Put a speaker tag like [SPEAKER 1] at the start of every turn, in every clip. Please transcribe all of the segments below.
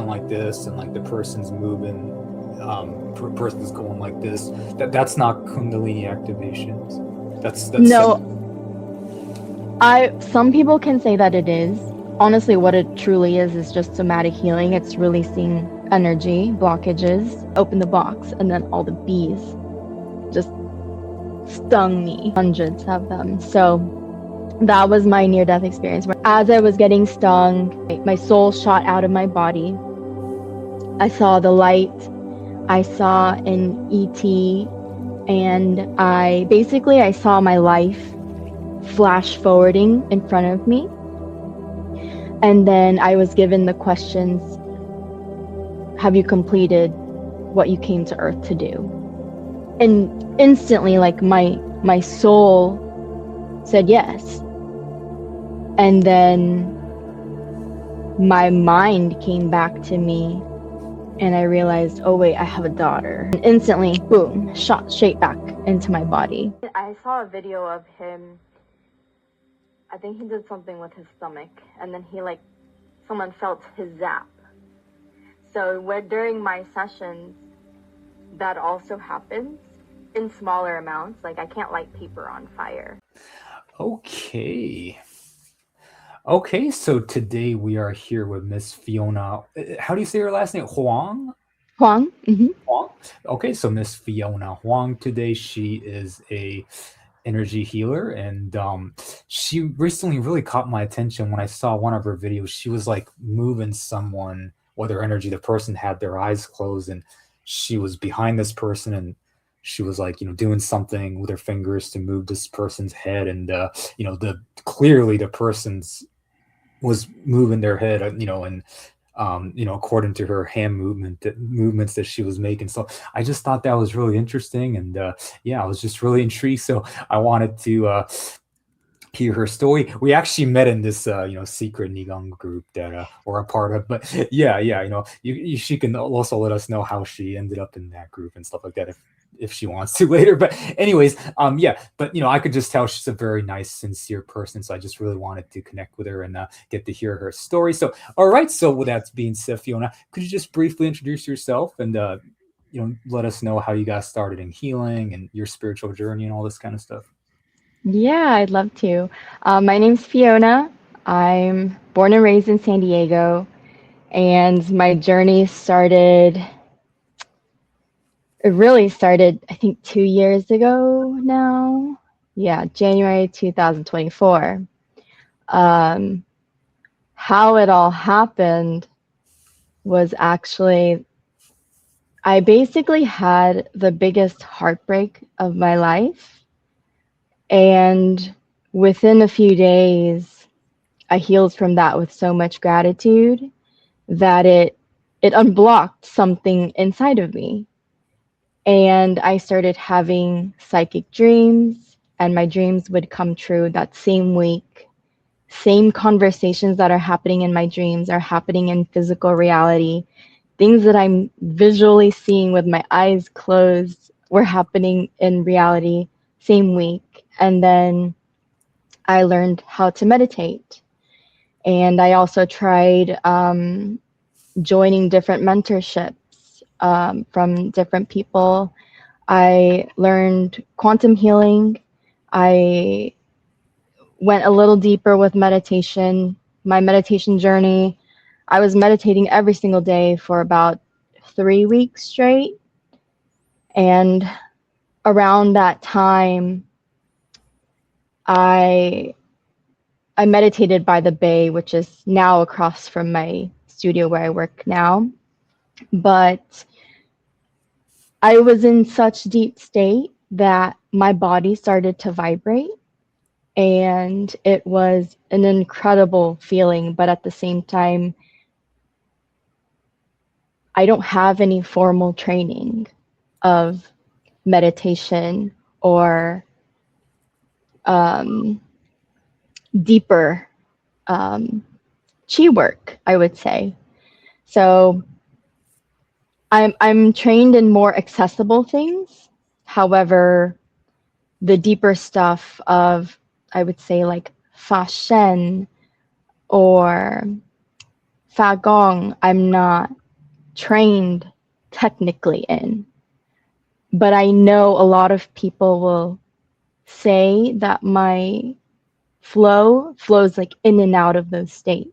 [SPEAKER 1] person like this, and like the person's moving, person's going like this. That's not Kundalini activations. That's
[SPEAKER 2] No, some people can say that it is. Honestly, what it truly is just somatic healing. It's releasing energy, blockages, open the box, and then all the bees just stung me. Hundreds of them. So that was my near-death experience. As I was getting stung, my soul shot out of my body. I saw the light. I saw an ET, and I saw my life flash forwarding in front of me. And then I was given the questions, have you completed what you came to Earth to do? And instantly, like my soul said yes. And then my mind came back to me, and I realized, oh wait, I have a daughter. And instantly, boom, shot straight back into my body. I saw a video of him. I think he did something with his stomach, and then someone felt his zap. So during my sessions, that also happens in smaller amounts. Like, I can't light paper on fire.
[SPEAKER 1] Okay, so today we are here with Miss Fiona. How do you say her last name? Huang?
[SPEAKER 2] Huang. Mm-hmm.
[SPEAKER 1] Huang? Okay, so Miss Fiona Huang today. She is a energy healer, and she recently really caught my attention when I saw one of her videos. She was like moving someone with her energy. The person had their eyes closed, and she was behind this person, and she was like, doing something with her fingers to move this person's head, and clearly the person's was moving their head, and according to her hand movements that she was making. So I just thought that was really interesting, and I was just really intrigued. So I wanted to hear her story. We actually met in this secret Nigong group that we're a part of. But she can also let us know how she ended up in that group and stuff like that if she wants to later. But anyways, I could just tell she's a very nice, sincere person. So I just really wanted to connect with her and get to hear her story. So, all right. So with that being said, Fiona, could you just briefly introduce yourself and, let us know how you got started in healing and your spiritual journey and all this kind of stuff?
[SPEAKER 2] Yeah, I'd love to. My name's Fiona. I'm born and raised in San Diego, and my journey really started, I think, 2 years ago now. Yeah, January 2024. How it all happened was actually, I basically had the biggest heartbreak of my life. And within a few days, I healed from that with so much gratitude that it unblocked something inside of me. And I started having psychic dreams, and my dreams would come true that same week. Same conversations that are happening in my dreams are happening in physical reality. Things that I'm visually seeing with my eyes closed were happening in reality same week. And then I learned how to meditate. And I also tried joining different mentorships from different people. I learned quantum healing. I went a little deeper with meditation. My meditation journey, I was meditating every single day for about 3 weeks straight. And around that time, I meditated by the bay, which is now across from my studio where I work now. But I was in such deep state that my body started to vibrate, and it was an incredible feeling. But at the same time, I don't have any formal training of meditation or deeper chi work, I would say. So I'm trained in more accessible things. However, the deeper stuff of, I would say, like Fa Shen or Fa Gong, I'm not trained technically in, but I know a lot of people will say that my flows like in and out of those states.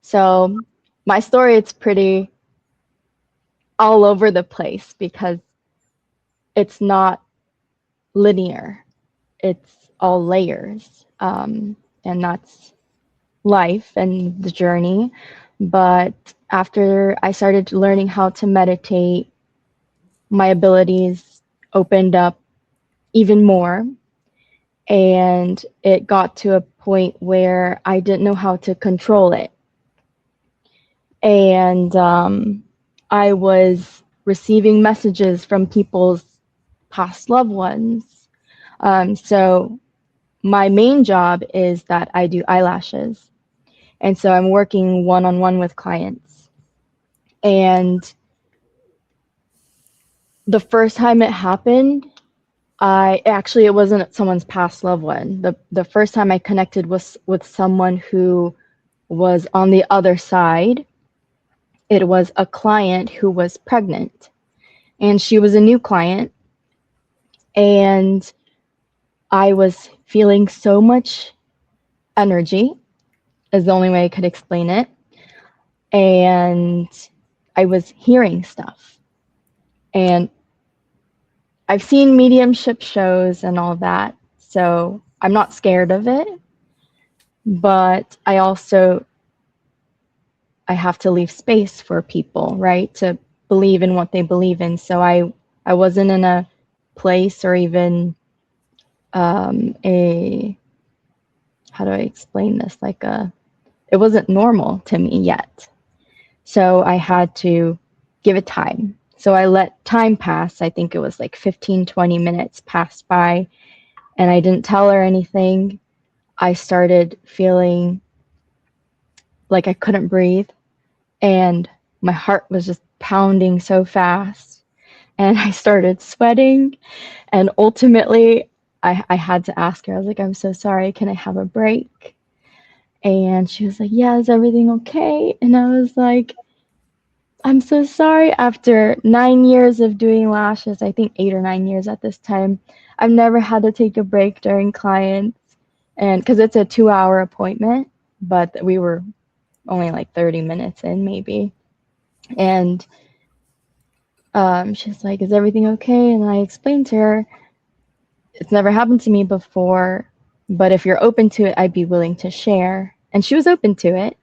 [SPEAKER 2] So my story, it's pretty all over the place because it's not linear. It's all layers. And that's life and the journey. But after I started learning how to meditate, my abilities opened up even more. And it got to a point where I didn't know how to control it. And I was receiving messages from people's past loved ones. So my main job is that I do eyelashes. And so I'm working one-on-one with clients. And the first time it happened, it wasn't someone's past loved one. The first time I connected was with someone who was on the other side. It was a client who was pregnant, and she was a new client, and I was feeling so much energy, is the only way I could explain it. And I was hearing stuff. And I've seen mediumship shows and all that, so I'm not scared of it. But I have to leave space for people, right, to believe in what they believe in. So I wasn't in a place or even how do I explain this? It wasn't normal to me yet. So I had to give it time. So I let time pass. I think it was like 15, 20 minutes passed by, and I didn't tell her anything. I started feeling like I couldn't breathe, and my heart was just pounding so fast, and I started sweating. And ultimately, I had to ask her, I was like, I'm so sorry, can I have a break? And she was like, yeah, is everything okay? And I was like, I'm so sorry. After 9 years of doing lashes, I think 8 or 9 years at this time, I've never had to take a break during clients. And because it's a 2-hour appointment, but we were only like 30 minutes in maybe. And she's like, is everything okay? And I explained to her, it's never happened to me before, but if you're open to it, I'd be willing to share. And she was open to it.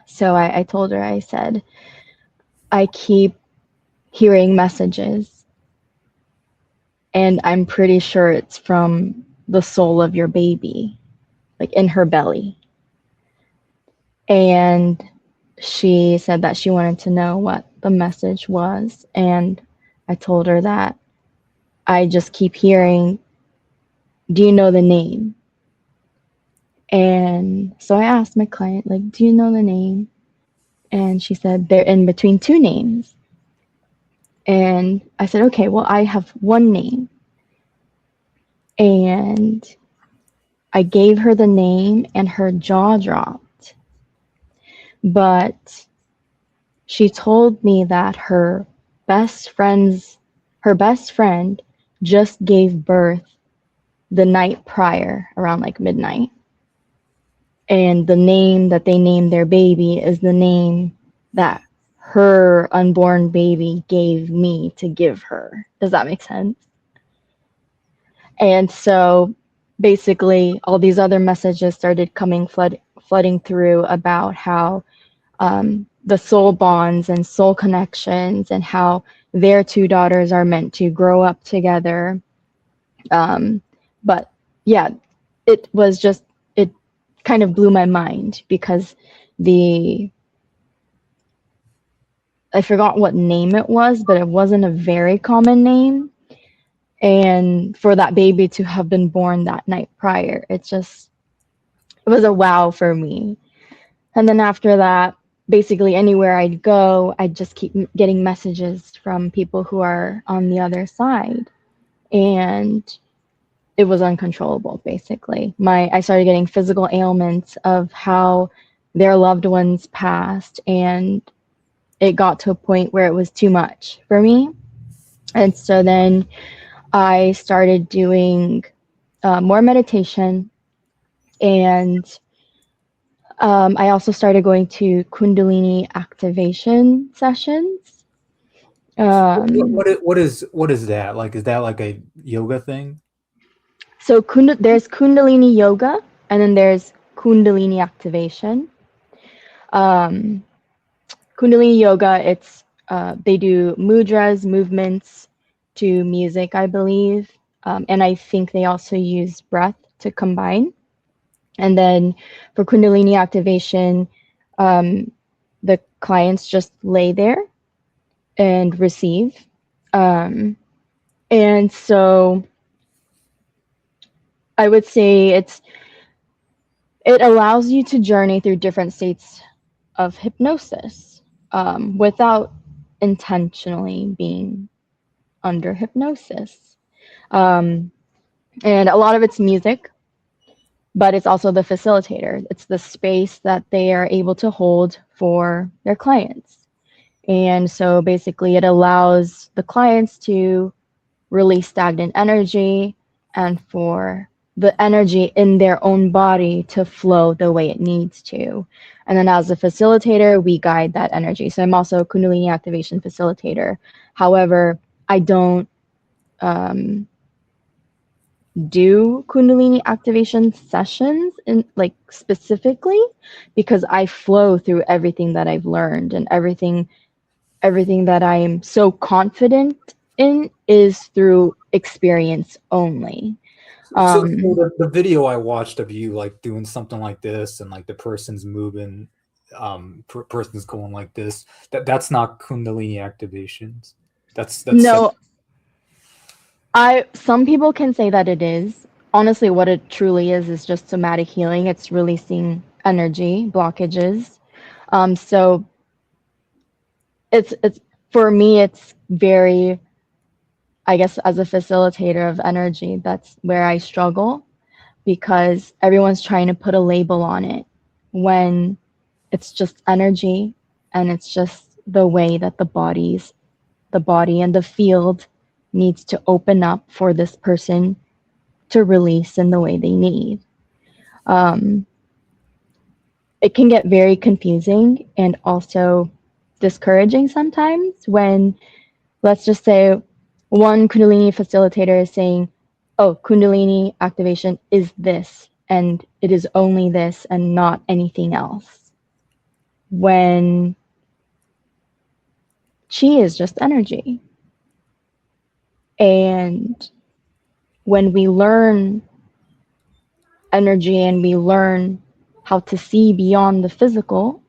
[SPEAKER 2] So I told her, I said, I keep hearing messages, and I'm pretty sure it's from the soul of your baby, like in her belly. And she said that she wanted to know what the message was. And I told her that I just keep hearing, do you know the name? And so I asked my client, like, do you know the name? And she said, they're in between 2 names. And I said, okay, well, I have 1 name. And I gave her the name, and her jaw dropped. But she told me that her best friend just gave birth the night prior, around like midnight. And the name that they named their baby is the name that her unborn baby gave me to give her. Does that make sense? And so basically all these other messages started coming flooding through about how the soul bonds and soul connections, and how their 2 daughters are meant to grow up together. But yeah, it kind of blew my mind, because I forgot what name it was, but it wasn't a very common name. And for that baby to have been born that night prior, it was a wow for me. And then after that, basically anywhere I'd go, I'd just keep getting messages from people who are on the other side. And it was uncontrollable, basically. I started getting physical ailments of how their loved ones passed, and it got to a point where it was too much for me. And so then I started doing more meditation, and I also started going to Kundalini activation sessions.
[SPEAKER 1] What is that? Like, is that like a yoga thing?
[SPEAKER 2] So there's Kundalini yoga, and then there's Kundalini activation. Um, Kundalini yoga, it's they do mudras, movements to music, I believe, and I think they also use breath to combine. And then for Kundalini activation, the clients just lay there and receive. And so I would say it allows you to journey through different states of hypnosis without intentionally being under hypnosis. Um, and a lot of it's music, but it's also the facilitator. It's the space that they are able to hold for their clients. And so basically, it allows the clients to release stagnant energy and for the energy in their own body to flow the way it needs to. And then as a facilitator, we guide that energy. So I'm also a Kundalini activation facilitator. However, I don't do Kundalini activation sessions in like specifically because I flow through everything that I've learned, and everything that I am so confident in is through experience only.
[SPEAKER 1] So
[SPEAKER 2] Um,
[SPEAKER 1] the video I watched of you like doing something like this, and like the person's moving, person's going like this. That's not Kundalini activations. That's
[SPEAKER 2] no, some people can say that it is. Honestly, what it truly is just somatic healing. It's releasing energy blockages. So it's for me, it's very, I guess, as a facilitator of energy, that's where I struggle, because everyone's trying to put a label on it when it's just energy, and it's just the way that the body and the field needs to open up for this person to release in the way they need. Um, it can get very confusing and also discouraging sometimes when, let's just say, one Kundalini facilitator is saying, oh, Kundalini activation is this, and it is only this and not anything else. When Qi is just energy. And when we learn energy and we learn how to see beyond the physical,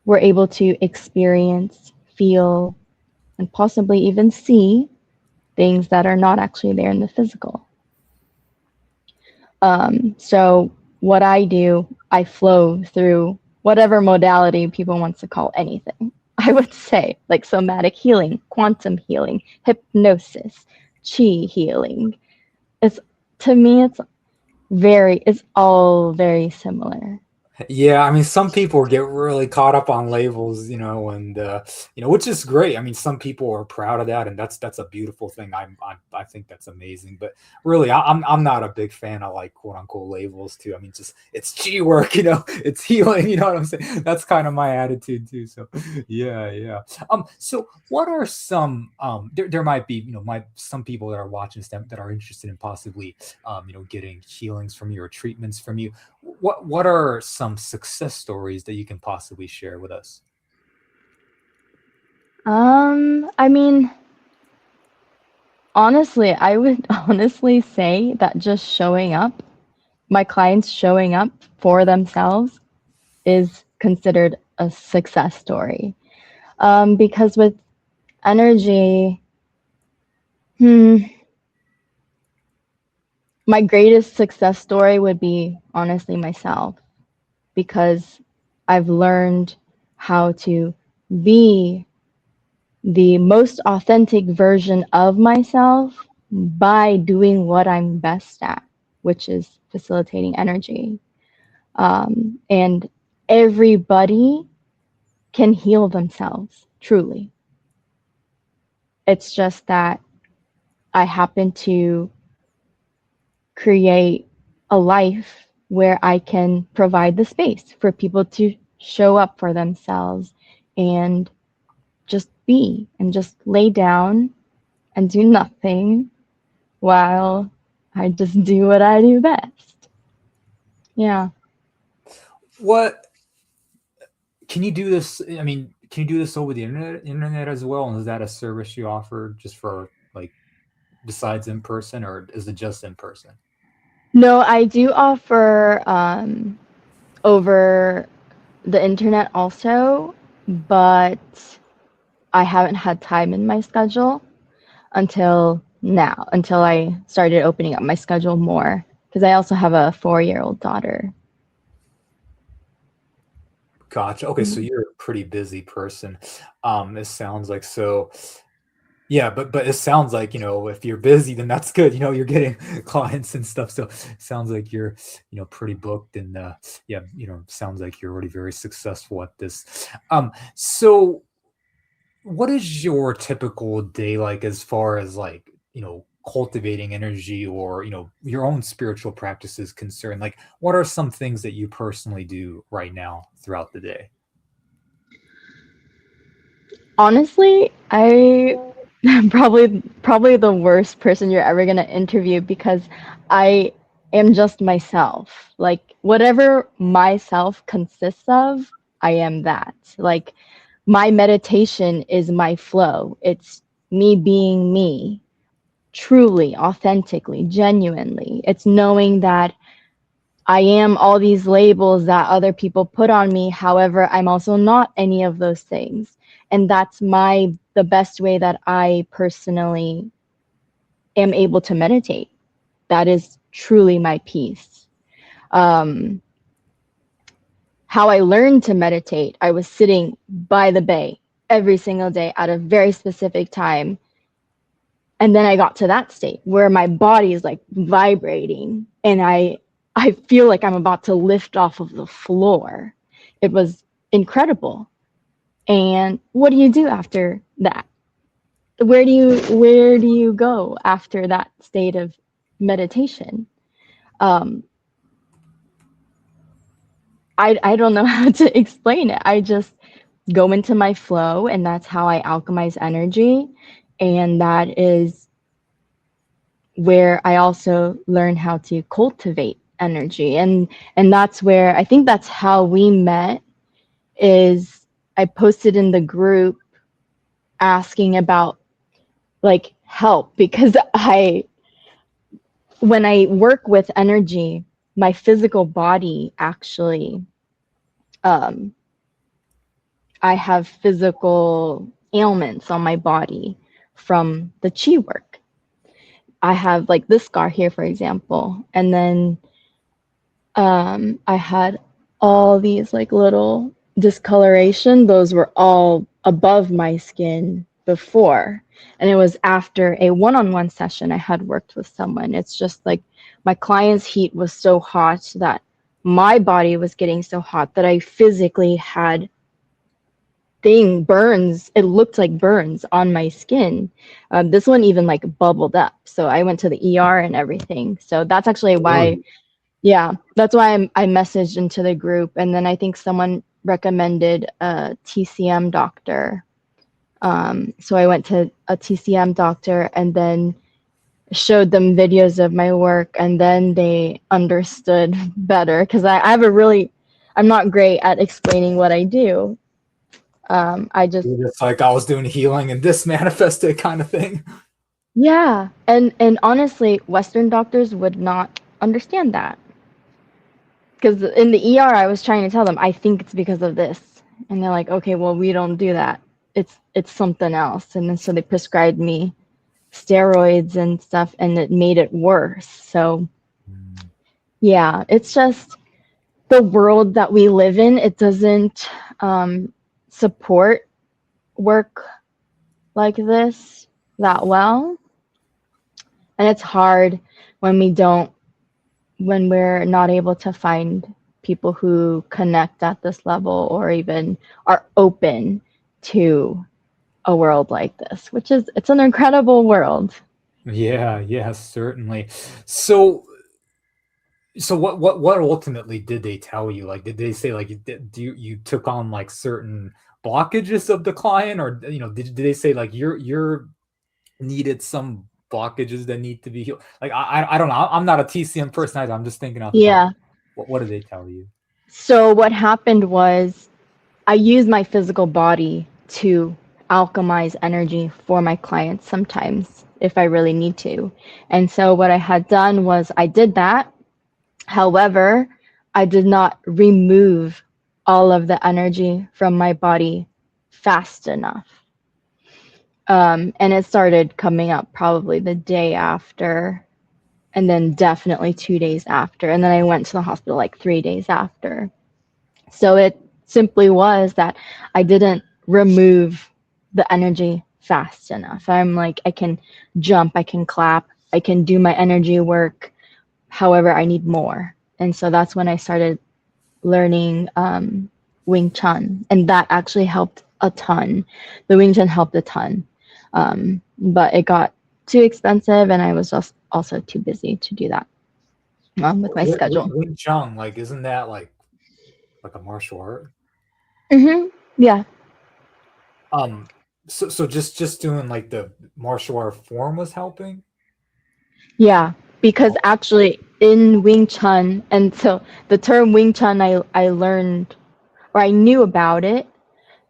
[SPEAKER 2] we're able to experience, feel, and possibly even see things that are not actually there in the physical. So what I do, I flow through whatever modality people want to call anything. I would say like somatic healing, quantum healing, hypnosis, chi healing. It's, to me, it's all very similar.
[SPEAKER 1] Yeah, I mean, some people get really caught up on labels, and which is great. I mean, some people are proud of that, and that's a beautiful thing. I think that's amazing. But really, I'm not a big fan of like quote unquote labels too. I mean, just it's G work, it's healing. You know what I'm saying? That's kind of my attitude too. So, yeah, yeah. So what are some there might be some people that are watching this that are interested in possibly getting healings from you or treatments from you. What are some success stories that you can possibly share with us?
[SPEAKER 2] I mean, honestly, I would honestly say that just showing up, my clients showing up for themselves is considered a success story. Because with energy, my greatest success story would be honestly myself, because I've learned how to be the most authentic version of myself by doing what I'm best at, which is facilitating energy. And everybody can heal themselves, truly. It's just that I happen to create a life where I can provide the space for people to show up for themselves and just be and just lay down and do nothing while I just do what I do best. Yeah.
[SPEAKER 1] What can you do this? I mean, can you do this over the internet as well? And is that a service you offer just for like besides in person, or is it just in person?
[SPEAKER 2] No, I do offer over the internet also, but I haven't had time in my schedule until now, until I started opening up my schedule more, because I also have a 4-year-old daughter.
[SPEAKER 1] Gotcha. Okay, so you're a pretty busy person. It sounds like so. Yeah, but it sounds like, if you're busy, then that's good. You're getting clients and stuff. So it sounds like you're, pretty booked and yeah, sounds like you're already very successful at this. So what is your typical day like as far as like, cultivating energy or, your own spiritual practices concerned? Like what are some things that you personally do right now throughout the day?
[SPEAKER 2] Honestly, I am probably the worst person you're ever gonna interview because I am just myself. Like whatever myself consists of, I am that. Like my meditation is my flow. It's me being me, truly, authentically, genuinely. It's knowing that I am all these labels that other people put on me. However, I'm also not any of those things. And that's the best way that I personally am able to meditate. That is truly my peace. Um, how I learned to meditate, I was sitting by the bay every single day at a very specific time. And then I got to that state where my body is like vibrating and I feel like I'm about to lift off of the floor. It was incredible. And what do you do after that? Where do you go after that state of meditation? Um, I don't know how to explain it. I just go into my flow, and that's how I alchemize energy. And that is where I also learn how to cultivate energy. And that's where I think that's how we met. Is I posted in the group asking about like help because when I work with energy, my physical body actually, um, I have physical ailments on my body from the chi work. I have like this scar here, for example, and then I had all these like little discoloration. Those were all above my skin before. And it was after a one-on-one session I had worked with someone. It's just like my client's heat was so hot that my body was getting so hot that I physically had burns. It looked like burns on my skin. This one even like bubbled up. So I went to the ER and everything. So that's actually why, yeah, that's why I messaged into the group. And then I think someone recommended a TCM doctor. So I went to a TCM doctor and then showed them videos of my work, and then they understood better because I have I'm not great at explaining what I do. I just,
[SPEAKER 1] You're just like I was doing healing and this manifested kind of thing.
[SPEAKER 2] yeah. And honestly, Western doctors would not understand that. Because in the ER, I was trying to tell them, I think it's because of this. And they're like, okay, well, we don't do that. It's something else. And then so they prescribed me steroids and stuff, and it made it worse. So yeah, it's just the world that we live in. It doesn't support work like this that well. And it's hard when we're not able to find people who connect at this level or even are open to a world like this, which is, it's an incredible world.
[SPEAKER 1] Yeah, yeah, certainly. So so what ultimately did they tell you? Like, did they say like you took on like certain blockages of the client, or did they say like you're needed some blockages that need to be healed? Like I don't know. I'm not a TCM person either. I'm just thinking off the top.
[SPEAKER 2] Yeah.
[SPEAKER 1] What did they tell you?
[SPEAKER 2] So what happened was I use my physical body to alchemize energy for my clients sometimes if I really need to. And so what I had done was I did that. However, I did not remove all of the energy from my body fast enough. And it started coming up probably the day after, and then definitely 2 days after. And then I went to the hospital like 3 days after. So it simply was that I didn't remove the energy fast enough. I'm like, I can jump, I can clap, I can do my energy work. However, I need more. And so that's when I started learning Wing Chun. And that actually helped a ton. The Wing Chun helped a ton. But it got too expensive and I was just also too busy to do that with my schedule.
[SPEAKER 1] Wing Chun, like, isn't that like a martial art?
[SPEAKER 2] Yeah.
[SPEAKER 1] So just doing like the martial art form was helping?
[SPEAKER 2] Yeah, because actually in Wing Chun, and so the term Wing Chun, I learned or I knew about it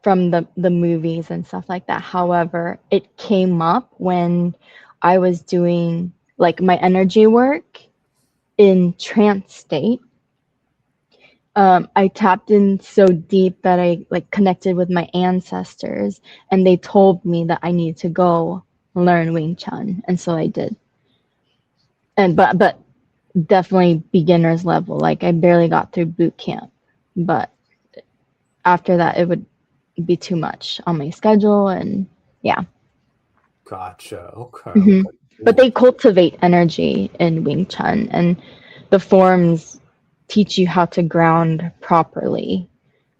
[SPEAKER 2] from the movies and stuff like that. However, it came up when I was doing like my energy work in trance state. I tapped in so deep that I like connected with my ancestors, and they told me that I needed to go learn Wing Chun, and so I did. And but definitely beginner's level. Like I barely got through boot camp, but after that it would be too much on my schedule, and yeah.
[SPEAKER 1] Gotcha. Okay.
[SPEAKER 2] Mm-hmm.
[SPEAKER 1] Okay.
[SPEAKER 2] But they cultivate energy in Wing Chun, and the forms teach you how to ground properly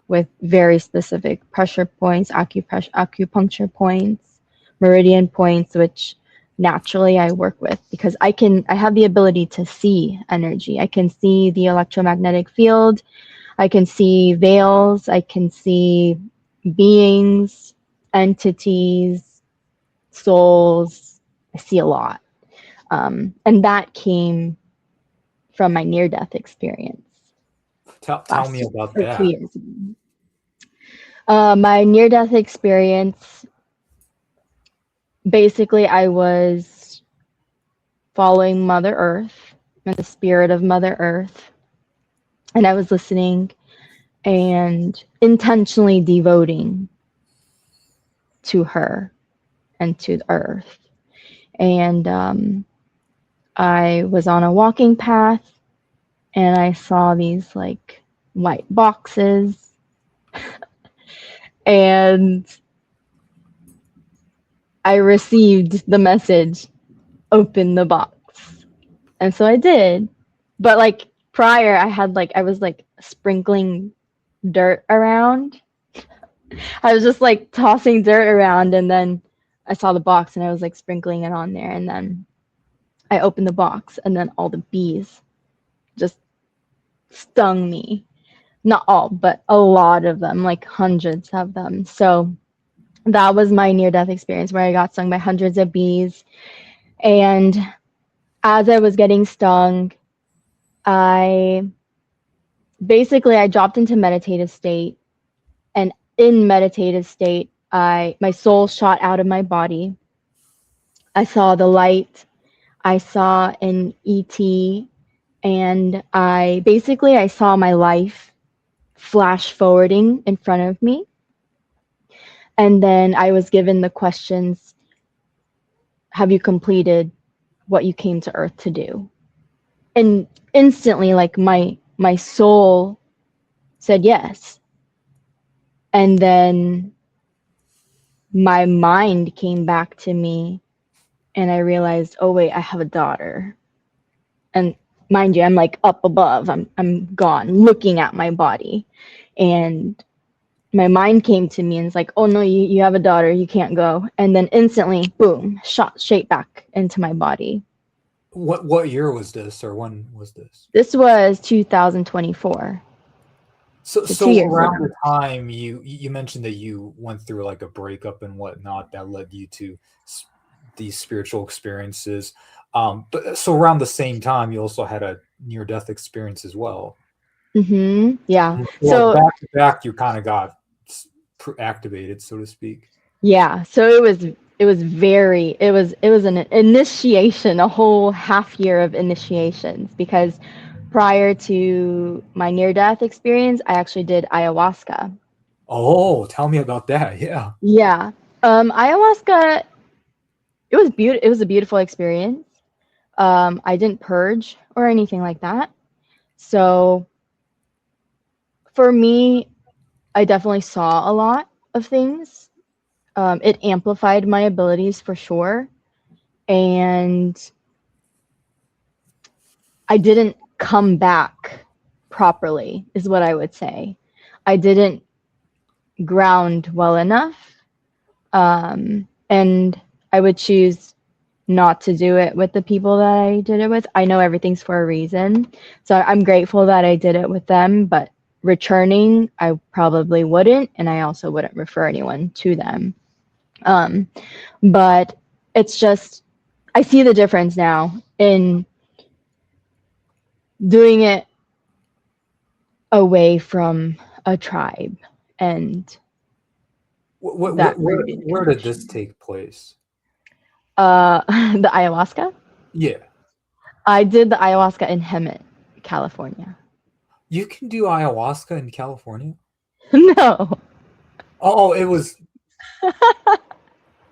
[SPEAKER 2] with very specific pressure points, acupuncture points, meridian points, which naturally I work with because I have the ability to see energy. I can see the electromagnetic field. I can see veils. I can see beings, entities, souls. I see a lot. And that came from my near-death experience.
[SPEAKER 1] Tell me about
[SPEAKER 2] Or two
[SPEAKER 1] that.
[SPEAKER 2] years ago. My near-death experience, basically, I was following Mother Earth and the spirit of Mother Earth, and I was listening and intentionally devoting to her and to the Earth. And I was on a walking path, and I saw these like white boxes, and I received the message, open the box. And so I did. But like prior I was like sprinkling dirt around. I was just like tossing dirt around, and then I saw the box and I was like sprinkling it on there, and then I opened the box and then all the bees just stung me. Not all, but a lot of them, like hundreds of them. So that was my near death experience where I got stung by hundreds of bees. And as I was getting stung, I dropped into meditative state, and in meditative state, my soul shot out of my body. I saw the light. I saw an ET, and I saw my life flash forwarding in front of me. And then I was given the questions, have you completed what you came to Earth to do? And instantly, like my soul said yes. And then my mind came back to me, and I realized, oh wait, I have a daughter. And mind you, I'm like up above. I'm gone, looking at my body, and my mind came to me and it's like, oh no, you have a daughter, you can't go. And then instantly, boom, shot straight back into my body.
[SPEAKER 1] What year was this, or when was this?
[SPEAKER 2] This was 2024.
[SPEAKER 1] So,
[SPEAKER 2] So 2
[SPEAKER 1] so
[SPEAKER 2] years
[SPEAKER 1] around
[SPEAKER 2] ago.
[SPEAKER 1] the time you mentioned that you went through like a breakup and whatnot that led you to these spiritual experiences. But so around the same time, you also had a near death experience as well.
[SPEAKER 2] Yeah.
[SPEAKER 1] Well,
[SPEAKER 2] So
[SPEAKER 1] back to back, you kind of got activated, so to speak.
[SPEAKER 2] yeah, so it was an initiation, a whole half year of initiations, because prior to my near death experience, I actually did ayahuasca.
[SPEAKER 1] Oh, tell me about that. Yeah.
[SPEAKER 2] Yeah. Ayahuasca, it was a beautiful experience. I didn't purge or anything like that. So for me, I definitely saw a lot of things. It amplified my abilities for sure. And I didn't come back properly, is what I would say. I didn't ground well enough. And I would choose not to do it with the people that I did it with. I know everything's for a reason. So I'm grateful that I did it with them, but returning, I probably wouldn't. And I also wouldn't refer anyone to them. But it's just, I see the difference now in doing it away from a tribe and that rooted
[SPEAKER 1] Where did this
[SPEAKER 2] connection.
[SPEAKER 1] take place?
[SPEAKER 2] The ayahuasca?
[SPEAKER 1] Yeah.
[SPEAKER 2] I did the ayahuasca in Hemet, California.
[SPEAKER 1] You can do ayahuasca in California?
[SPEAKER 2] No.
[SPEAKER 1] Oh, it was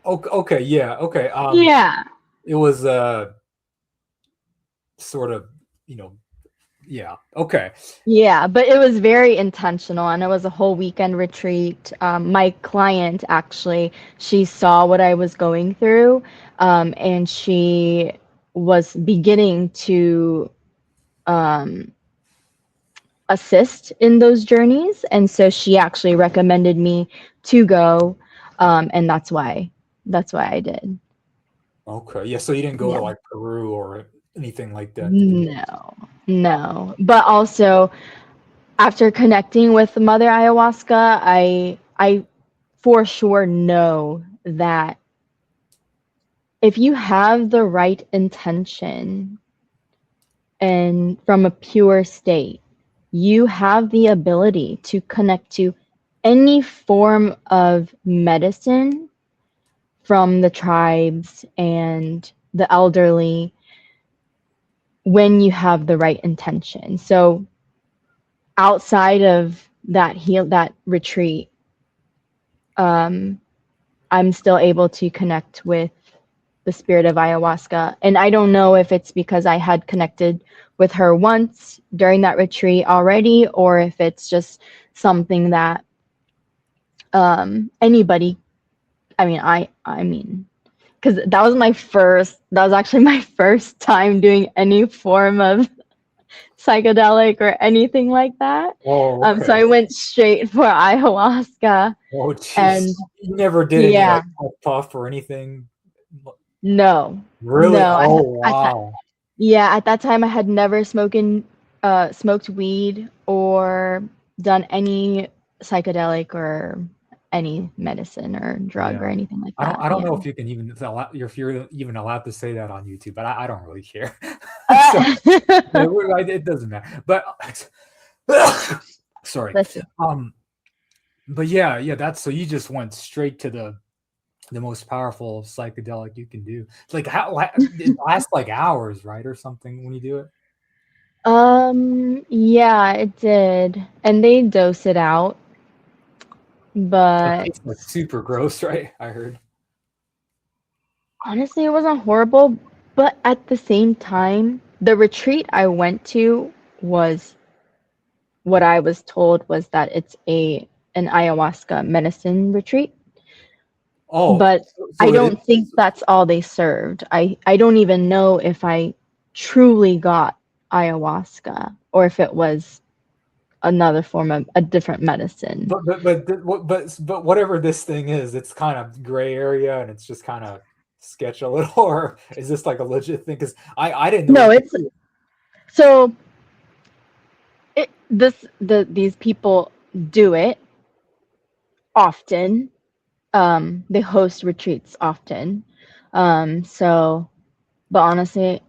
[SPEAKER 1] okay, okay, yeah, okay.
[SPEAKER 2] Yeah.
[SPEAKER 1] It was sort of, you know, yeah, okay.
[SPEAKER 2] Yeah, but it was very intentional and it was a whole weekend retreat. My client actually, she saw what I was going through, and she was beginning to um, assist in those journeys. And so she actually recommended me to go, and that's why I did.
[SPEAKER 1] Okay. Yeah, so you didn't go to
[SPEAKER 2] Yeah.
[SPEAKER 1] like Peru or anything like that to do
[SPEAKER 2] No, no. But also after connecting with Mother Ayahuasca, I for sure know that if you have the right intention and from a pure state, you have the ability to connect to any form of medicine from the tribes and the elderly when you have the right intention. So outside of that retreat, I'm still able to connect with the spirit of ayahuasca. And I don't know if it's because I had connected with her once during that retreat already, or if it's just something that anybody. I mean, because that was actually my first time doing any form of psychedelic or anything like that.
[SPEAKER 1] Oh,
[SPEAKER 2] So
[SPEAKER 1] okay.
[SPEAKER 2] I went straight for ayahuasca,
[SPEAKER 1] Oh,
[SPEAKER 2] and
[SPEAKER 1] jeez. You never did any
[SPEAKER 2] yeah,
[SPEAKER 1] like puff or anything?
[SPEAKER 2] no,
[SPEAKER 1] Really?
[SPEAKER 2] no.
[SPEAKER 1] Oh,
[SPEAKER 2] At
[SPEAKER 1] wow.
[SPEAKER 2] Yeah, at that time I had never smoked weed or done any psychedelic or any medicine or drug or
[SPEAKER 1] Yeah.
[SPEAKER 2] anything like that.
[SPEAKER 1] I don't
[SPEAKER 2] Yeah.
[SPEAKER 1] know if you can even if you're even allowed to say that on YouTube, but I don't really care. So,
[SPEAKER 2] Uh,
[SPEAKER 1] it doesn't matter. But sorry.
[SPEAKER 2] Listen.
[SPEAKER 1] Um, but yeah, that's so you just went straight to the most powerful psychedelic you can do. It's like how it lasts like hours, right, or something when you do it.
[SPEAKER 2] Yeah, it did. And they dose it out,
[SPEAKER 1] It
[SPEAKER 2] but
[SPEAKER 1] tastes like super gross, right? I heard.
[SPEAKER 2] honestly, it wasn't horrible. But at the same time, the retreat I went to was what I was told was that it's an ayahuasca medicine retreat.
[SPEAKER 1] Oh,
[SPEAKER 2] But I
[SPEAKER 1] so it
[SPEAKER 2] don't think
[SPEAKER 1] is.
[SPEAKER 2] that's all they served. I don't even know if I truly got ayahuasca or if it was another form of a different medicine.
[SPEAKER 1] But whatever this thing is, it's kind of gray area and it's just kind of sketch a little. Or is this like a legit thing? Because I didn't know.
[SPEAKER 2] No, it's so these people do it often. They host retreats often. So, but honestly,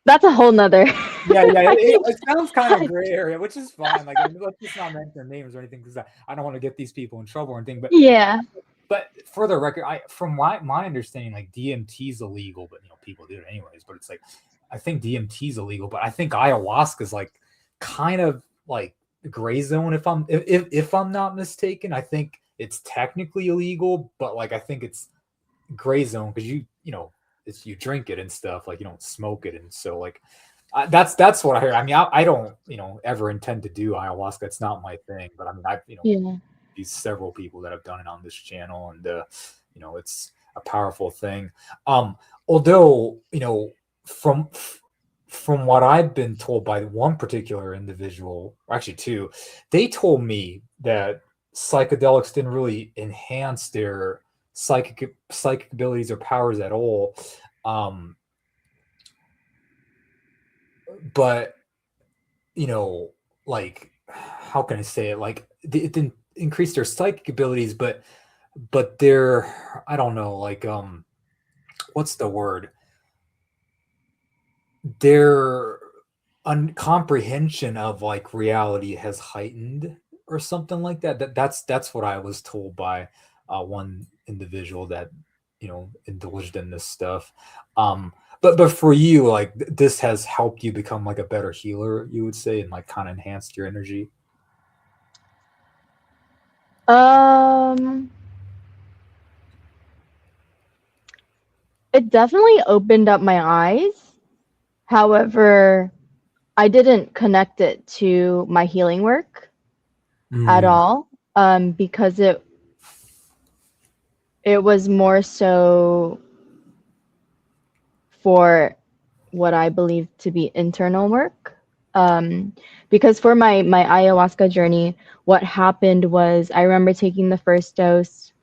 [SPEAKER 2] that's a whole nother.
[SPEAKER 1] Yeah, it sounds kind of gray area, which is fine. Like, let's just not mention their names or anything because I don't want to get these people in trouble or anything.
[SPEAKER 2] Yeah.
[SPEAKER 1] But for the record, from my understanding, like DMT is illegal, but people do it anyways. But it's like I think DMT is illegal, but I think ayahuasca is like kind of like gray zone. If I'm not mistaken, I think it's technically illegal, but like I think it's gray zone because it's you drink it and stuff, like you don't smoke it, and so like that's what I heard. I mean, I don't ever intend to do ayahuasca. It's not my thing, but I mean I've these several people that have done it on this channel, and it's a powerful thing. Although from what I've been told by one particular individual, or actually two, they told me that psychedelics didn't really enhance their psychic abilities or powers at all. But like, how can I say it? Like, it didn't increase their psychic abilities, but their, I don't know, like, what's the word? Their comprehension of like reality has heightened or something like that. That's what I was told by one individual that indulged in this stuff. But for you, like this has helped you become like a better healer, you would say, and like kind of enhanced your energy.
[SPEAKER 2] It definitely opened up my eyes. However, I didn't connect it to my healing work at all, because it was more so for what I believe to be internal work. Because for my ayahuasca journey, what happened was I remember taking the first dose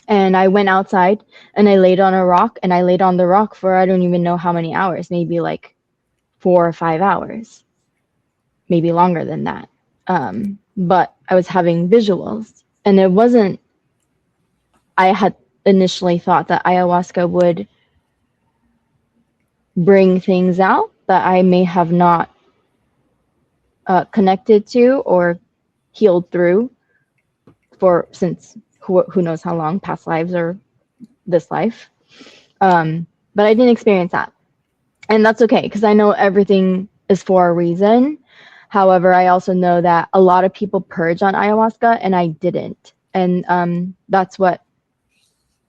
[SPEAKER 2] and I went outside and I laid on a rock, and I laid on the rock for I don't even know how many hours, maybe like 4 or 5 hours, maybe longer than that. But I was having visuals, and it wasn't, I had initially thought that ayahuasca would bring things out that I may have not connected to or healed through for since who knows how long, past lives or this life. But I didn't experience that. And that's okay, because I know everything is for a reason. However, I also know that a lot of people purge on ayahuasca and I didn't. And that's why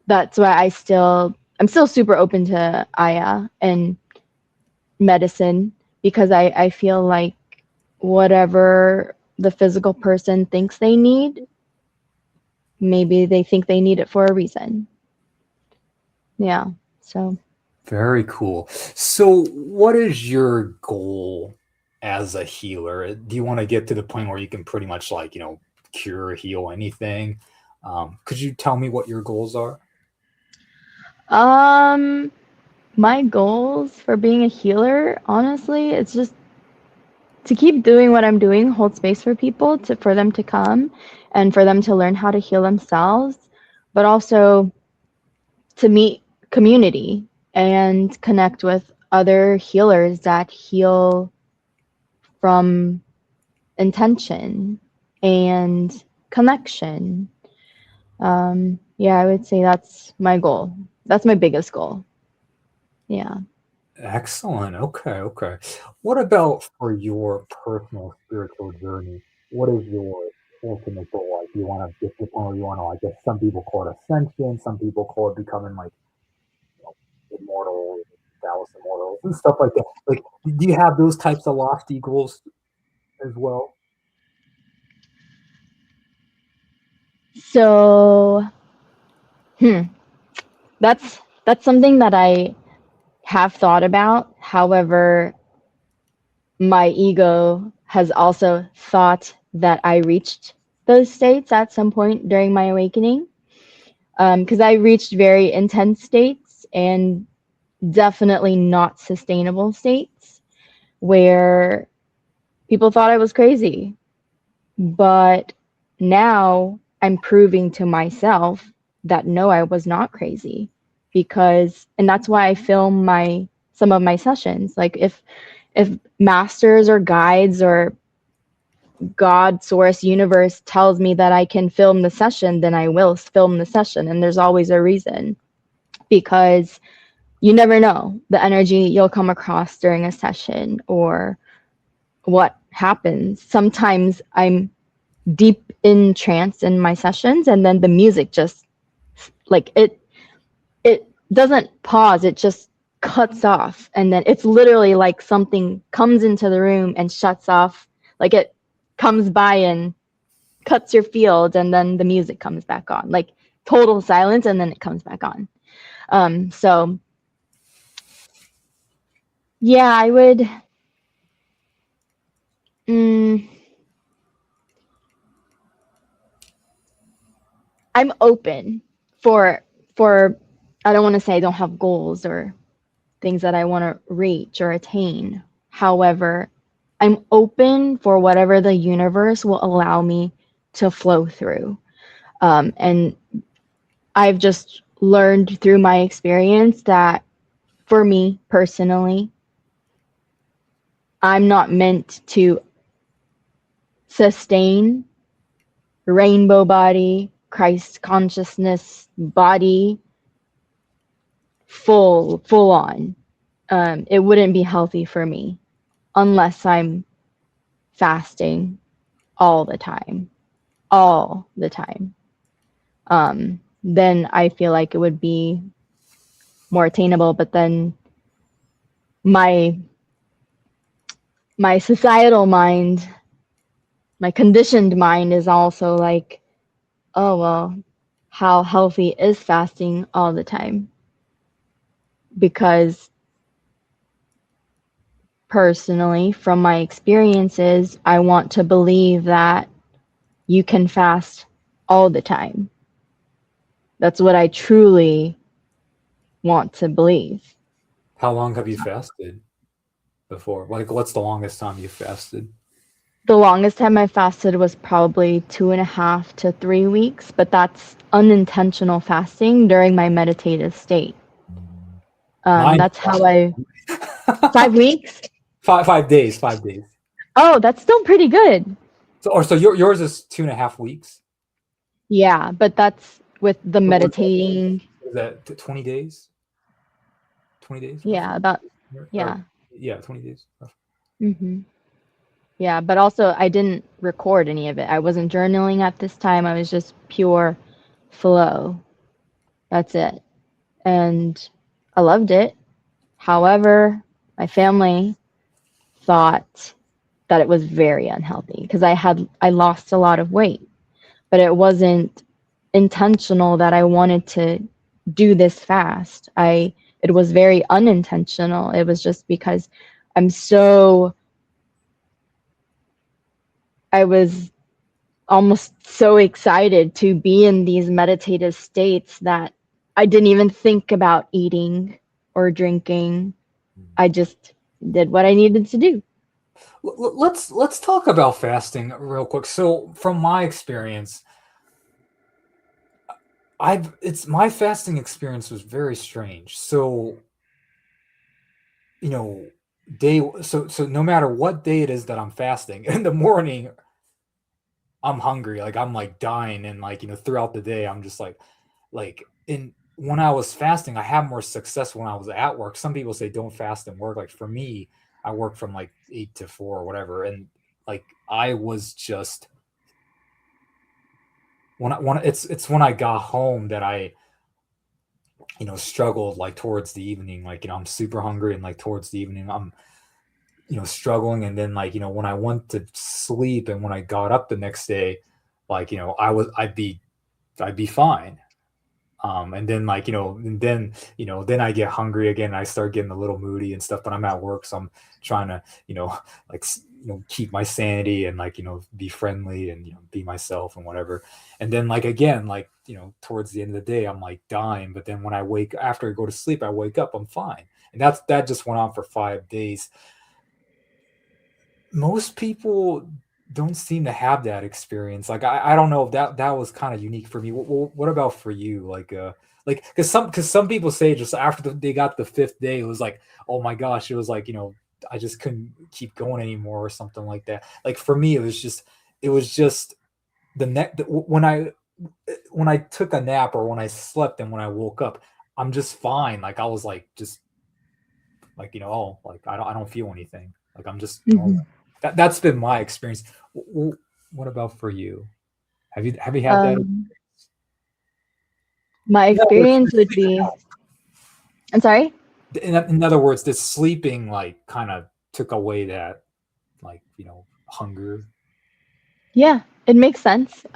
[SPEAKER 2] I'm still super open to Aya and medicine, because I feel like whatever the physical person thinks they need, maybe they think they need it for a reason. Yeah. So
[SPEAKER 1] very cool. So what is your goal as a healer? Do you want to get to the point where you can pretty much like, cure or heal anything? Could you tell me what your goals are?
[SPEAKER 2] my goals for being a healer, honestly, it's just to keep doing what I'm doing, hold space for people, for them to come and for them to learn how to heal themselves, but also to meet community and connect with other healers that heal from intention and connection. Yeah, I would say that's my goal. That's my biggest goal. Yeah.
[SPEAKER 1] Excellent. Okay. What about for your personal spiritual journey? What is your ultimate goal? Like, do you want to get to the point where you want to, I guess some people call it ascension, some people call it becoming like, immortal, Dallas Immortals, and stuff like that. Like, do you have those types of lofty goals as well?
[SPEAKER 2] So, that's something that I have thought about. However, my ego has also thought that I reached those states at some point during my awakening, because I reached very intense states and definitely not sustainable states where people thought I was crazy. But now I'm proving to myself that no, I was not crazy, because, and that's why I film some of my sessions. Like if masters or guides or God, source, universe tells me that I can film the session, then I will film the session. And there's always a reason, because you never know the energy you'll come across during a session or what happens. Sometimes I'm deep in trance in my sessions, and then the music just like it doesn't pause, it just cuts off, and then it's literally like something comes into the room and shuts off, like it comes by and cuts your field, and then the music comes back on, like total silence, and then it comes back on. So yeah, I would I'm open for for I don't want to say I don't have goals or things that I want to reach or attain. However, I'm open for whatever the universe will allow me to flow through. And I've just learned through my experience that for me personally, I'm not meant to sustain rainbow body, Christ consciousness body full on. It wouldn't be healthy for me unless I'm fasting all the time, all the time. Then I feel like it would be more attainable. But then my my societal mind, my conditioned mind is also like, oh well, how healthy is fasting all the time? Because personally, from my experiences, I want to believe that you can fast all the time. That's what I truly want to believe.
[SPEAKER 1] How long have you fasted before? Like, what's the longest time you fasted?
[SPEAKER 2] The longest time I fasted was probably 2.5 to 3 weeks, but that's unintentional fasting during my meditative state.
[SPEAKER 1] Mine
[SPEAKER 2] That's how I, 5 weeks?
[SPEAKER 1] 5 days, 5 days.
[SPEAKER 2] Oh, that's still pretty good.
[SPEAKER 1] So yours is 2.5 weeks.
[SPEAKER 2] Yeah, but that's with the
[SPEAKER 1] What
[SPEAKER 2] meditating.
[SPEAKER 1] is that 20 days? 20 days roughly?
[SPEAKER 2] Yeah, about,
[SPEAKER 1] Or,
[SPEAKER 2] yeah.
[SPEAKER 1] yeah, 20 days roughly.
[SPEAKER 2] hmm Yeah, but also I didn't record any of it. I wasn't journaling at this time. I was just pure flow. That's it. And I loved it. However, my family thought that it was very unhealthy because I lost a lot of weight, but it wasn't intentional that I wanted to do this fast. It was very unintentional. It was just because I'm so I was almost so excited to be in these meditative states that I didn't even think about eating or drinking. I just did what I needed to do.
[SPEAKER 1] Let's talk about fasting real quick. So, from my experience, it's my fasting experience was very strange. So, you know, so no matter what day it is that I'm fasting, in the morning I'm hungry, like I'm like dying, and like throughout the day I'm just like in when I was fasting, I had more success when I was at work. Some people say don't fast and work. Like for me, I work from like 8 to 4 or whatever, and like I was just when it's when I got home that I struggled like towards the evening. Like I'm super hungry, and like towards the evening I'm struggling, and then like when I went to sleep and when I got up the next day, like I'd be fine. And then like, then I get hungry again. And I start getting a little moody and stuff, but I'm at work. So I'm trying to, like, keep my sanity and like, be friendly and, be myself and whatever. And then like, again, like, towards the end of the day, I'm like dying. But then when after I go to sleep, I wake up, I'm fine. And that just went on for 5 days. Most people don't seem to have that experience. Like I don't know if that was kind of unique for me. What about for you? Like because some people say just after they got the 5th day, it was like, oh my gosh, it was like, I just couldn't keep going anymore or something like that. Like for me, it was just when I took a nap or when I slept and when I woke up, I'm just fine. Like I was like just like, oh, like I don't feel anything. Like I'm just normal. That's been my experience. What about for you? Have you had that?
[SPEAKER 2] My experience would be. I'm sorry.
[SPEAKER 1] In other words, this sleeping like kind of took away that, like, hunger.
[SPEAKER 2] Yeah, it makes sense.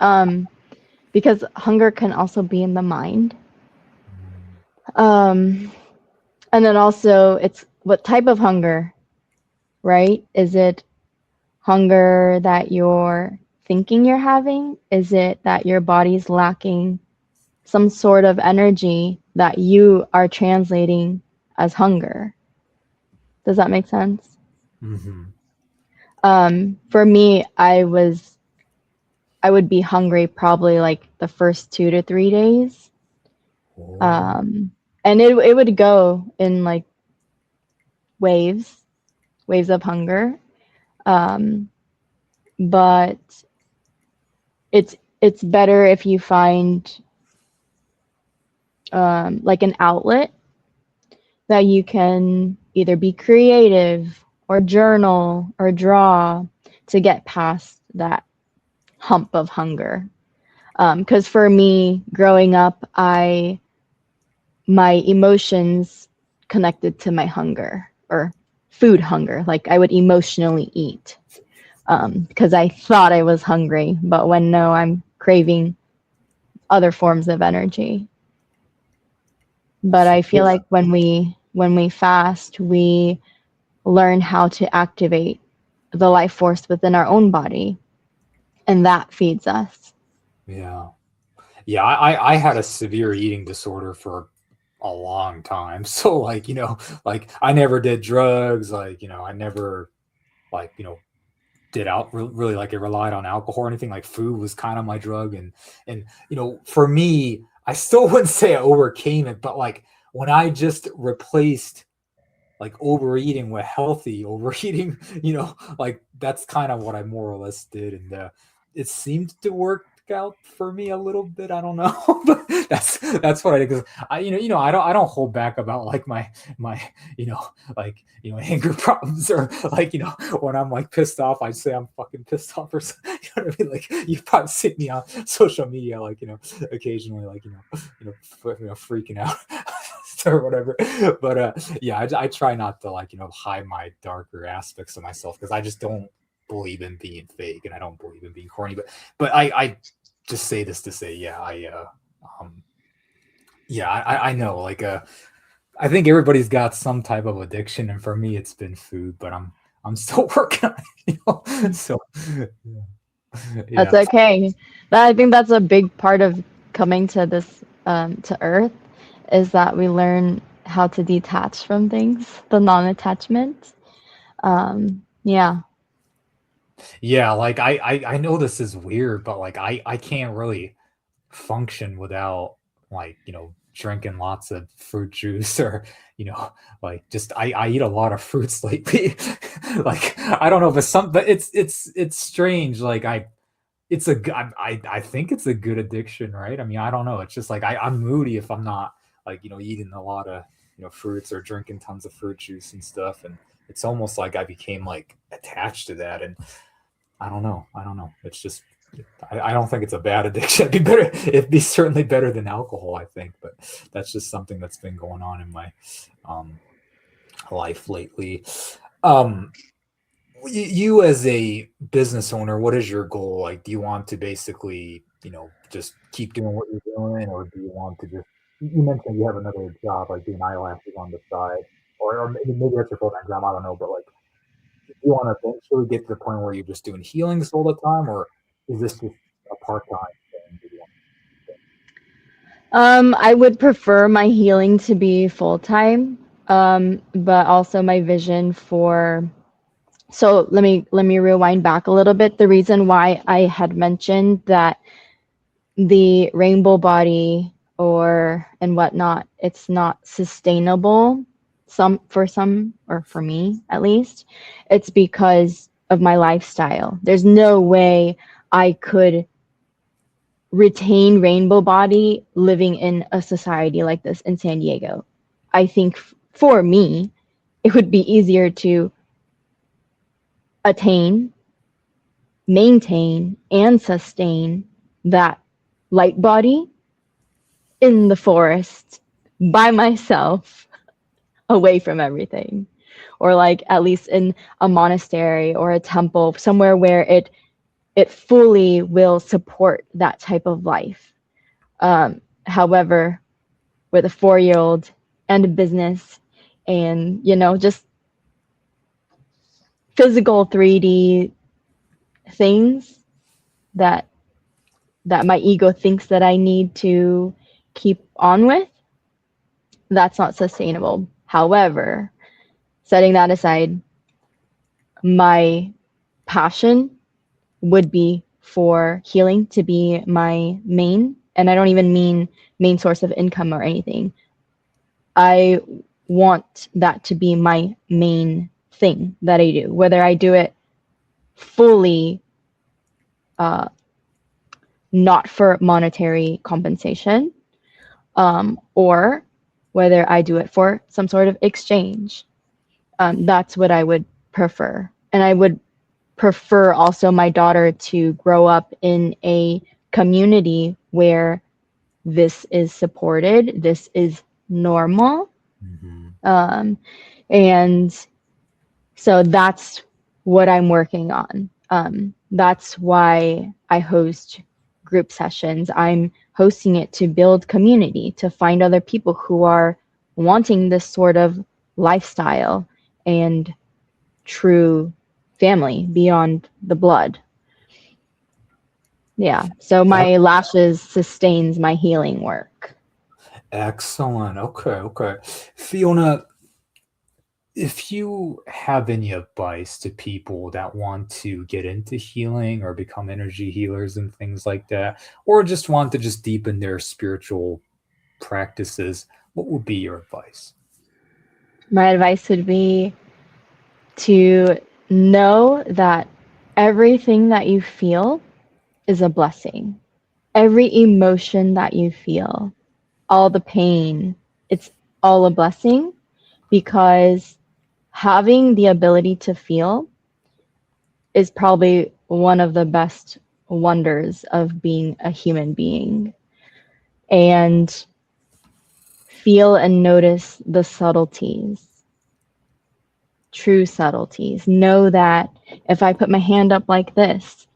[SPEAKER 2] Because hunger can also be in the mind. And then also, it's what type of hunger, right? Is it hunger that you're thinking you're having? Is it that your body's lacking some sort of energy that you are translating as hunger? Does that make sense? For me, I would be hungry probably like the first 2 to 3 days. And it would go in like waves of hunger. But it's better if you find like an outlet that you can either be creative or journal or draw to get past that hump of hunger. Because for me, growing up, my emotions connected to my hunger or food hunger. Like I would emotionally eat because I thought I was hungry, but when no, I'm craving other forms of energy. But I feel like when we fast, we learn how to activate the life force within our own body, and that feeds us.
[SPEAKER 1] Yeah. I had a severe eating disorder for a long time. So like, like I never did drugs. Like, I never like, did out really like it relied on alcohol or anything. Like food was kind of my drug. And, for me, I still wouldn't say I overcame it, but like when I just replaced like overeating with healthy overeating, like that's kind of what I more or less did. And it seemed to work out for me a little bit. I don't know, but that's what I did. Because I don't hold back about like my like anger problems or like when I'm like pissed off, I say I'm fucking pissed off or something. You know what I mean? Like you probably see me on social media, like occasionally, like freaking out or whatever. But yeah, I try not to like hide my darker aspects of myself because I just don't believe in being fake and I don't believe in being corny. But I just say this to say, yeah, I know, like I think everybody's got some type of addiction, and for me it's been food, but I'm still working on it, so yeah.
[SPEAKER 2] That's okay. I think that's a big part of coming to this to Earth, is that we learn how to detach from things, the non-attachment. Yeah.
[SPEAKER 1] Yeah, like I know this is weird, but like I can't really function without like drinking lots of fruit juice or like just I eat a lot of fruits lately. Like I don't know if it's some, but it's strange. Like I think it's a good addiction, right? I mean, I don't know. It's just like I'm moody if I'm not like eating a lot of fruits or drinking tons of fruit juice and stuff, and it's almost like I became like attached to that. And I don't know. It's just I don't think it's a bad addiction. It'd be better. It'd be certainly better than alcohol, I think. But that's just something that's been going on in my life lately. You as a business owner, what is your goal? Like, do you want to basically, just keep doing what you're doing, or do you want to just
[SPEAKER 3] you mentioned you have another job, like doing eyelashes on the side, or maybe that's your full-time job. I don't know, but like, do you want to eventually get to the point where you're just doing healings all the time, or is this just a part-time thing? Do you want
[SPEAKER 2] I would prefer my healing to be full time, but also my vision for. So let me rewind back a little bit. The reason why I had mentioned that the rainbow body or and whatnot, it's not sustainable. Some or for me at least, it's because of my lifestyle. There's no way I could retain rainbow body living in a society like this in San Diego. I think for me, it would be easier to attain, maintain, and sustain that light body in the forest by myself, away from everything. Or like at least in a monastery or a temple, somewhere where it fully will support that type of life. However, with a 4-year-old and a business and, just physical 3D things that my ego thinks that I need to keep on with, that's not sustainable. However, setting that aside, my passion would be for healing to be my main, and I don't even mean main source of income or anything. I want that to be my main thing that I do, whether I do it fully uh, not for monetary compensation, or whether I do it for some sort of exchange. That's what I would prefer. And I would prefer also my daughter to grow up in a community where this is supported, this is normal.
[SPEAKER 1] Mhm.
[SPEAKER 2] And so that's what I'm working on. That's why I host group sessions. I'm hosting it to build community, to find other people who are wanting this sort of lifestyle and true family beyond the blood. Yeah. So my lashes sustains my healing work.
[SPEAKER 1] Excellent. Okay, okay. Fiona, if you have any advice to people that want to get into healing or become energy healers and things like that, or just want to just deepen their spiritual practices, what would be your advice?
[SPEAKER 2] My advice would be to know that everything that you feel is a blessing. Every emotion that you feel, all the pain, it's all a blessing, because having the ability to feel is probably one of the best wonders of being a human being. And feel and notice the subtleties, true subtleties. Know that if I put my hand up like this,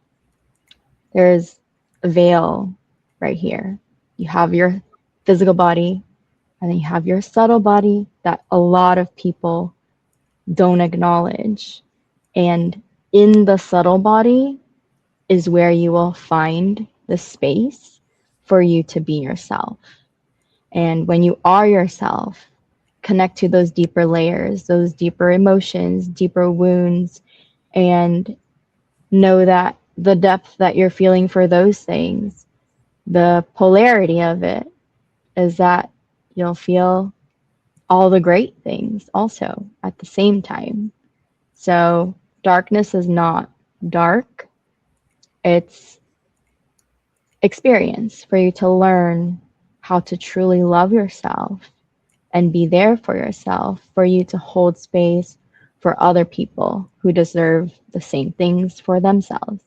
[SPEAKER 2] there's a veil right here. You have your physical body, and then you have your subtle body that a lot of people don't acknowledge. And in the subtle body is where you will find the space for you to be yourself. And when you are yourself, connect to those deeper layers, those deeper emotions, deeper wounds, and know that the depth that you're feeling for those things, the polarity of it is that you'll feel all the great things also at the same time. So darkness is not dark, it's experience for you to learn how to truly love yourself and be there for yourself, for you to hold space for other people who deserve the same things for themselves.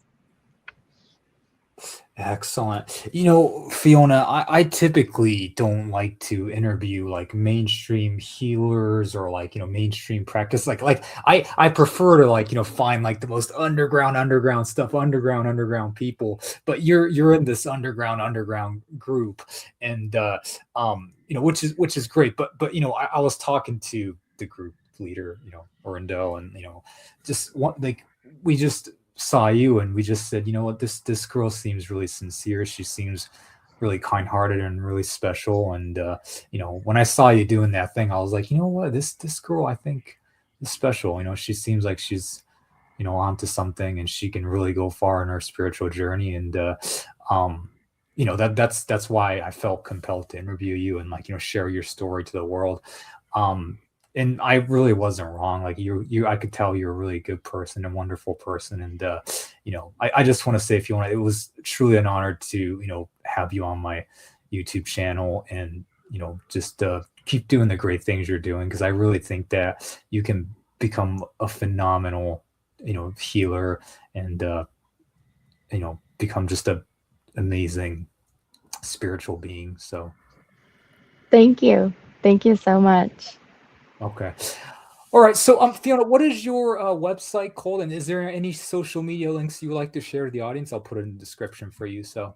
[SPEAKER 1] Excellent. You know, Fiona, I typically don't like to interview like mainstream healers or like, mainstream practice. I prefer to like, find like the most underground stuff, underground people. But you're in this underground group and which is great. But I was talking to the group leader, Orindo, and just one like we just saw you and we just said, you know what, this girl seems really sincere. She seems really kind-hearted and really special. And when I saw you doing that thing, I was like, you know what, this girl I think is special. She seems like she's onto something and she can really go far in her spiritual journey. And um that's why I felt compelled to interview you and like share your story to the world. um and I really wasn't wrong. Like I could tell you're a really good person and wonderful person. And I just want to say, Fiona, it was truly an honor to have you on my YouTube channel, and just keep doing the great things you're doing, because I really think that you can become a phenomenal healer, and become just a amazing spiritual being. So
[SPEAKER 2] Thank you. Thank you so much.
[SPEAKER 1] okay. All right. So, Fiona, what is your website called? And is there any social media links you would like to share to the audience? I'll put it in the description for you. So,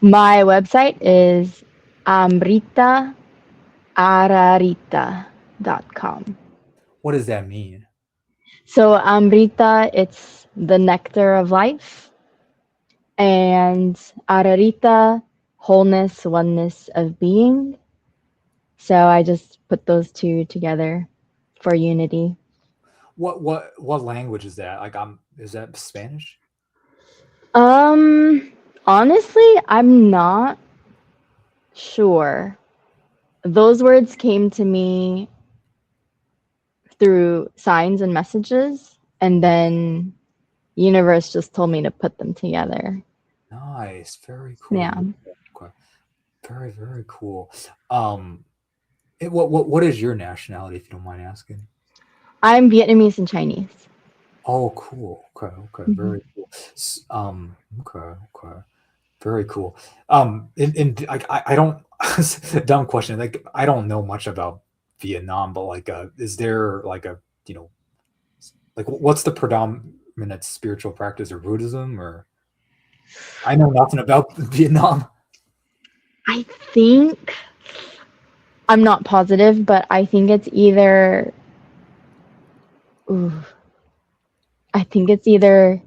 [SPEAKER 2] My website is amritaararita.com.
[SPEAKER 1] what does that mean?
[SPEAKER 2] So Amrita, it's the nectar of life, and Ararita, wholeness, oneness of being. So I just put those two together for unity.
[SPEAKER 1] What language is that? Like, is that Spanish?
[SPEAKER 2] Honestly, I'm not sure. Those words came to me through signs and messages, and then universe just told me to put them together.
[SPEAKER 1] Nice. Very cool.
[SPEAKER 2] Yeah.
[SPEAKER 1] Okay. Very, very cool. What is your nationality, if you don't mind asking?
[SPEAKER 2] I'm Vietnamese and Chinese.
[SPEAKER 1] Oh, cool. Okay. Okay. Very cool. Okay. Very cool. And I don't dumb question. Like, I don't know much about Vietnam, but like, is there like you know, like what's the predominant spiritual practice, or Buddhism, or I know nothing about Vietnam.
[SPEAKER 2] I think, I'm not positive, but I think it's either, ooh, I think it's either,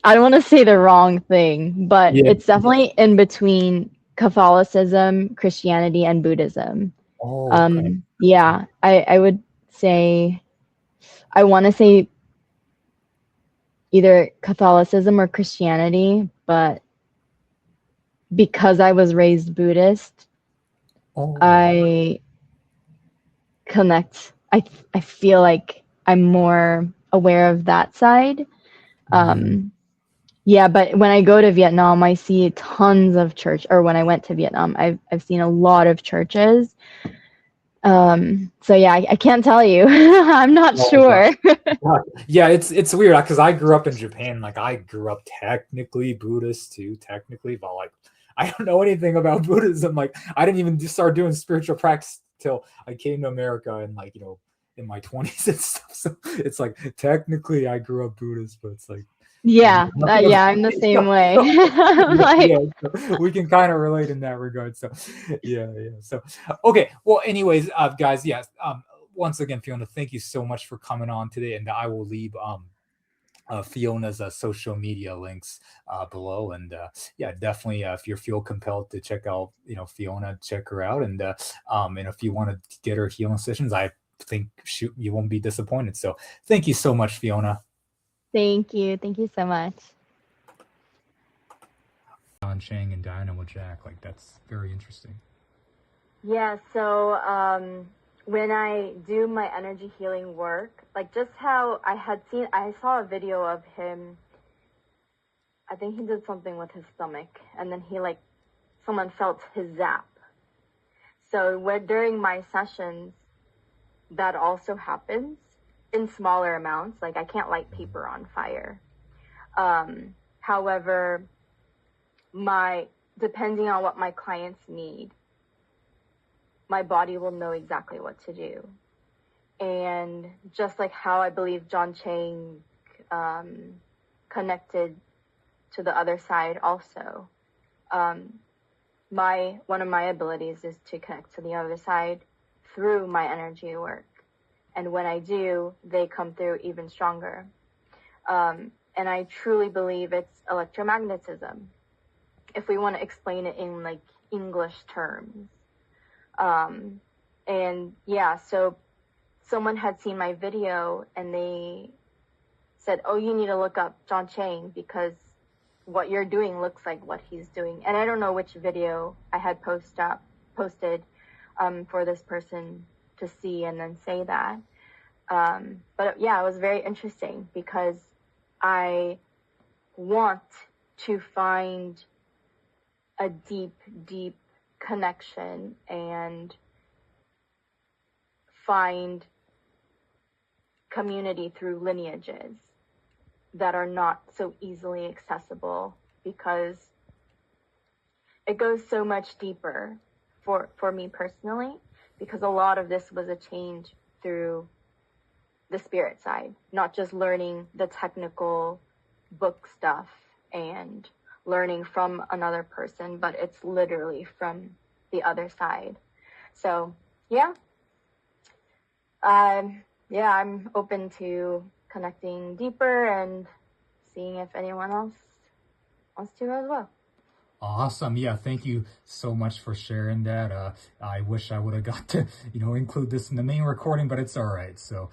[SPEAKER 2] I don't want to say the wrong thing, but
[SPEAKER 1] Yeah.
[SPEAKER 2] it's definitely in between Catholicism, Christianity, and Buddhism.
[SPEAKER 1] Oh, okay.
[SPEAKER 2] Yeah, I would say, I want to say either Catholicism or Christianity, but because I was raised Buddhist,
[SPEAKER 1] Oh,
[SPEAKER 2] I connect. I feel like I'm more aware of that side. Yeah, but when I go to Vietnam, I see tons of church. Or when I went to Vietnam, I've seen a lot of churches. So yeah, I can't tell you. I'm not
[SPEAKER 1] oh
[SPEAKER 2] sure.
[SPEAKER 1] God. Yeah, it's weird because I grew up in Japan. Like, I grew up technically Buddhist too, technically, but like I don't know anything about Buddhism. Like, I didn't even start doing spiritual practice till I came to America, and like in my 20s and stuff. So it's like technically I grew up Buddhist, but it's like
[SPEAKER 2] Yeah,
[SPEAKER 1] nothing
[SPEAKER 2] yeah,
[SPEAKER 1] about
[SPEAKER 2] I'm the
[SPEAKER 1] it.
[SPEAKER 2] same way.
[SPEAKER 1] Yeah,
[SPEAKER 2] Like,
[SPEAKER 1] so we can kind of relate in that regard. So yeah. So okay. Well, anyways, guys, yes. Once again, Fiona, thank you so much for coming on today, and I will leave Fiona's social media links below. And yeah, definitely, if you feel compelled to check out, Fiona, check her out. And if you want to get her healing sessions, I think you won't be disappointed. So thank you so much, Fiona.
[SPEAKER 2] thank you. Thank you so much.
[SPEAKER 1] John Chang and Dynamo Jack, like, that's very interesting.
[SPEAKER 2] Yeah, so when I do my energy healing work, like just how I saw a video of him. I think he did something with his stomach, and then someone felt his zap. So during my sessions, that also happens in smaller amounts. Like, I can't light paper on fire. However, depending on what my clients need, my body will know exactly what to do. And just like how I believe John Chang connected to the other side also, one of my abilities is to connect to the other side through my energy work. And when I do, they come through even stronger. And I truly believe it's electromagnetism, if we want to explain it in like English terms. And yeah, so someone had seen my video and they said, oh, you need to look up John Chang because what you're doing looks like what he's doing. And I don't know which video I had posted for this person to see and then say that. But yeah, it was very interesting because I want to find a deep, deep connection and find community through lineages that are not so easily accessible, because it goes so much deeper for me personally, because a lot of this was a change through the spirit side, not just learning the technical book stuff and learning from another person, but it's literally from the other side. So yeah, I'm open to connecting deeper and seeing if anyone else wants to as well.
[SPEAKER 1] Awesome. Yeah, thank you so much for sharing that. I wish I would have got to, include this in the main recording, but it's all right. So